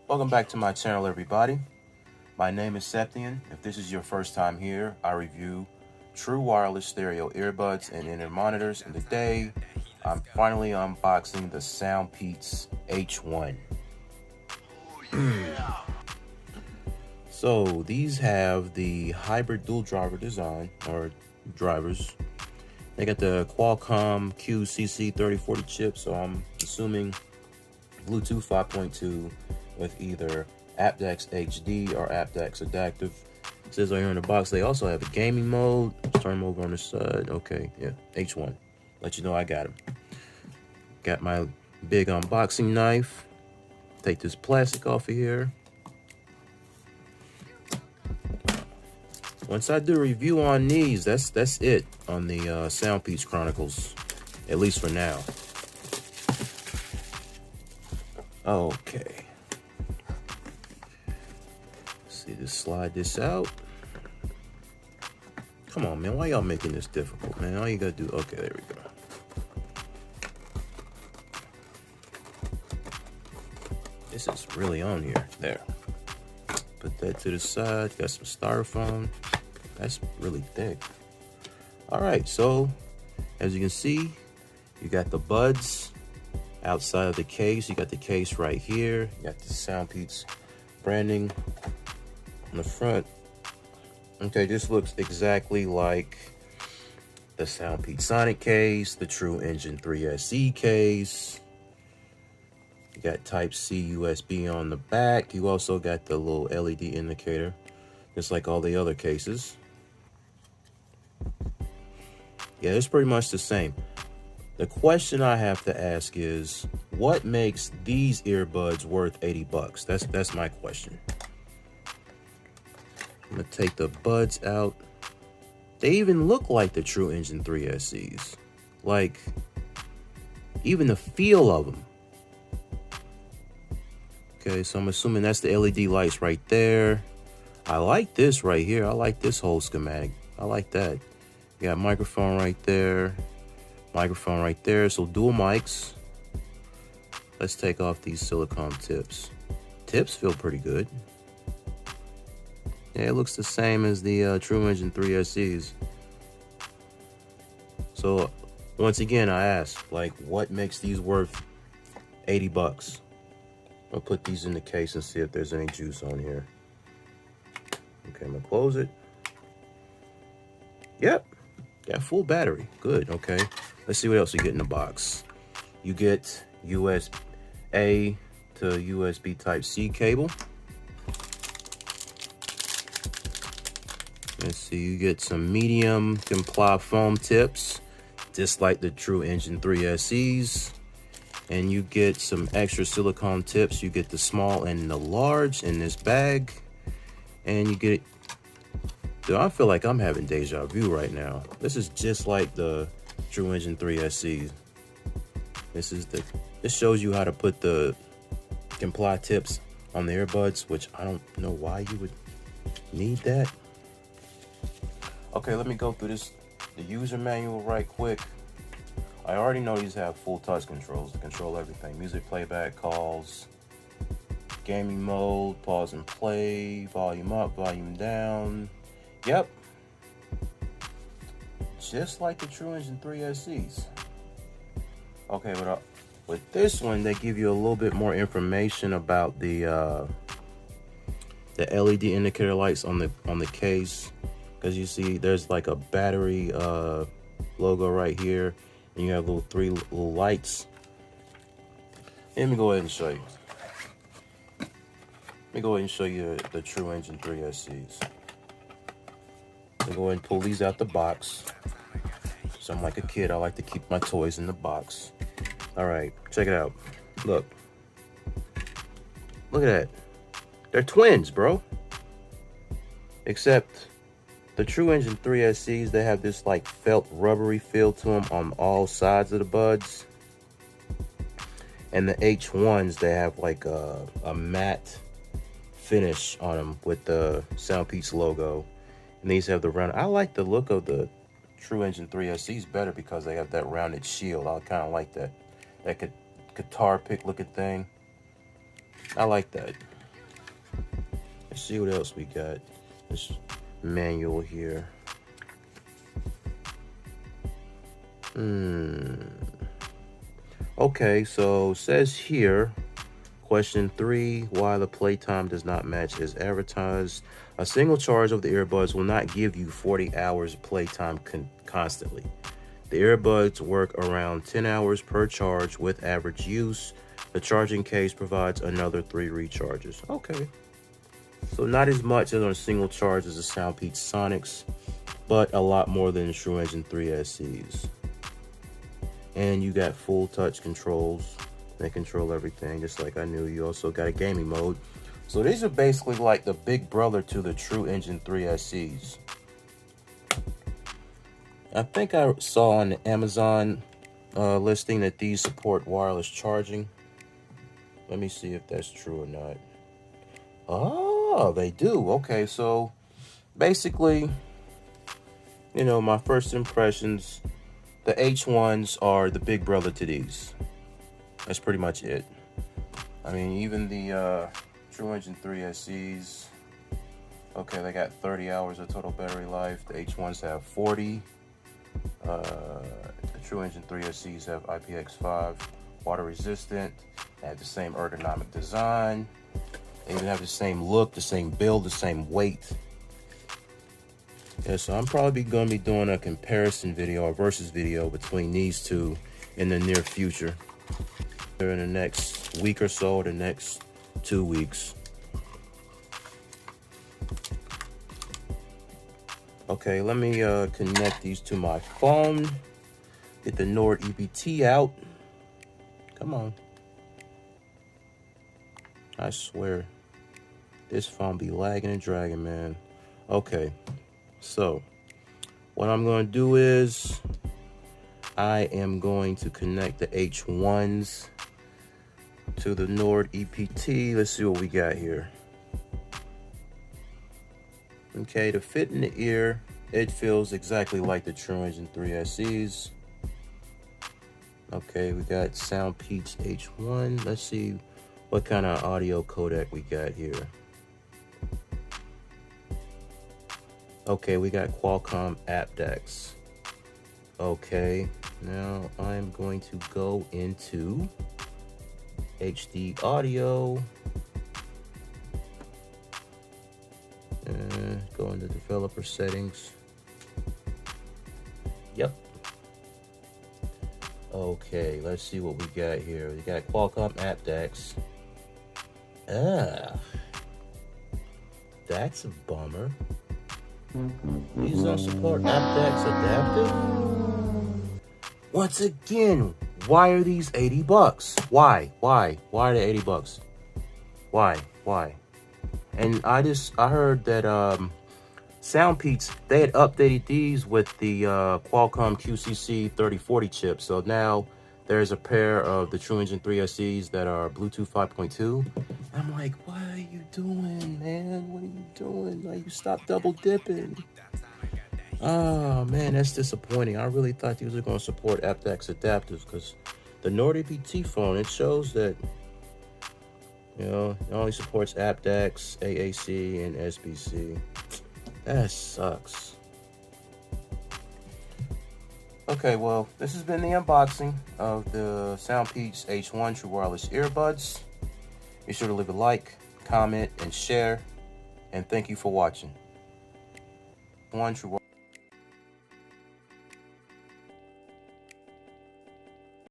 Welcome back to my channel, everybody. My name is Septian. If this is your first time here, I review true wireless stereo earbuds and inner monitors, and today I'm finally unboxing the SoundPeats H1. So these have the hybrid dual driver design, or drivers. They got the Qualcomm QCC3040 chip, so I'm assuming Bluetooth 5.2 with either aptX HD or aptX adaptive. It says right here in the box they also have a gaming mode. Let's turn them over on the side. Okay, yeah, H1. Let you know I got them. Got my big unboxing knife. Take this plastic off of here. Once I do a review on these, that's it on the SoundPeats Chronicles, at least for now. Okay. See, just slide this out. Come on, man. Why y'all making this difficult, man? All you gotta do. Okay, there we go. This is really on here. There. Put that to the side. Got some styrofoam. That's really thick. All right, so as you can see, you got the buds outside of the case. You got the case right here. You got the SoundPeats branding on the front. Okay, this looks exactly like the SoundPeats Sonic case, the True Engine 3 SE case. You got Type-C USB on the back. You also got the little LED indicator, just like all the other cases. Yeah, it's pretty much the same. The question I have to ask is, what makes these earbuds worth 80 bucks? That's my question. I'm gonna take the buds out. They even look like the True Engine 3 SEs. Like, even the feel of them. Okay, so I'm assuming that's the LED lights right there. I like this right here. I like this whole schematic. I like that. You got microphone right there. Microphone right there. So dual mics. Let's take off these silicone tips. Tips feel pretty good. Yeah, it looks the same as the True Engine 3 SEs. So once again, I ask, like, what makes these worth 80 bucks? I'll put these in the case and see if there's any juice on here. Okay, I'm gonna close it. Yep, got full battery. Good, okay. Let's see what else you get in the box. You get USB-A to USB Type-C cable. Let's see, you get some medium comply foam tips, just like the True Engine 3 SEs. And you get some extra silicone tips. You get the small and the large in this bag. And you get, dude, I feel like I'm having deja vu right now. This is just like the True Engine 3 SEs. This shows you how to put the comply tips on the earbuds, which I don't know why you would need that. Okay, let me go through the user manual right quick. I already know these have full touch controls to control everything. Music playback, calls, gaming mode, pause and play, volume up, volume down. Yep. Just like the True Engine 3 SEs. Okay, but with this one, they give you a little bit more information about the LED indicator lights on the case. Because you see, there's like a battery logo right here. And you have three little lights. Let me go ahead and show you. Let me go ahead and show you the True Engine 3 SEs. Let me go ahead and pull these out the box. So I'm like a kid. I like to keep my toys in the box. All right, check it out. Look. Look at that. They're twins, bro. Except the True Engine 3 SEs, they have this like felt rubbery feel to them on all sides of the buds. And the H1s, they have like a matte finish on them with the SoundPeats logo. And these have the round. I like the look of the True Engine 3 SEs better because they have that rounded shield. I kind of like that guitar pick looking thing. I like that. Let's see what else we got. This manual here. Okay, so it says here, question 3, why the playtime does not match as advertised. A single charge of the earbuds will not give you 40 hours of playtime constantly. The earbuds work around 10 hours per charge with average use. The charging case provides another 3 recharges. Okay. So not as much as on a single charge as the SoundPeats Sonics, but a lot more than the True Engine 3 SEs. And you got full touch controls. They control everything, just like I knew. You also got a gaming mode. So these are basically like the big brother to the True Engine 3 SEs. I think I saw on the Amazon listing that these support wireless charging. Let me see if that's true or not. Oh, they do. Okay, so basically, you know, my first impressions, the H1s are the big brother to these. That's pretty much it. I mean, even the True Engine 3 SEs, okay, they got 30 hours of total battery life. The H1s have 40. The True Engine 3 SEs have IPX5, water resistant. They have the same ergonomic design. They even have the same look, the same build, the same weight. Yeah, so I'm probably going to be doing a comparison video or versus video between these two in the near future. In the next week or so, the next 2 weeks. Okay, let me connect these to my phone. Get the Nord EPT out. Come on. I swear, this phone be lagging and dragging, man. Okay, so what I'm going to do is I am going to connect the H1s to the Nord EPT. Let's see what we got here. Okay, to fit in the ear, it feels exactly like the True Engine 3 SEs. Okay, we got SoundPeats H1. Let's see what kind of audio codec we got here. Okay, we got Qualcomm aptX. Okay, now I'm going to go into HD audio. Go into developer settings. Yep. Okay, let's see what we got here. We got Qualcomm aptX. That's a bummer. These don't support aptX adaptive. Once again, why are these $80? Why are they $80? Why? And I heard that SoundPeats, they had updated these with the Qualcomm QCC 3040 chip. So now there's a pair of the True Engine 3 SEs that are Bluetooth 5.2. I'm like, what are you doing, man? What are you doing? Like, you stop double dipping. Oh, man, that's disappointing. I really thought these were going to support aptX adapters because the Nord EPT phone, it shows that, you know, it only supports aptX, AAC, and SBC. That sucks. Okay, well, this has been the unboxing of the SoundPeats H1 True Wireless Earbuds. Be sure to leave a like, comment, and share. And thank you for watching. One True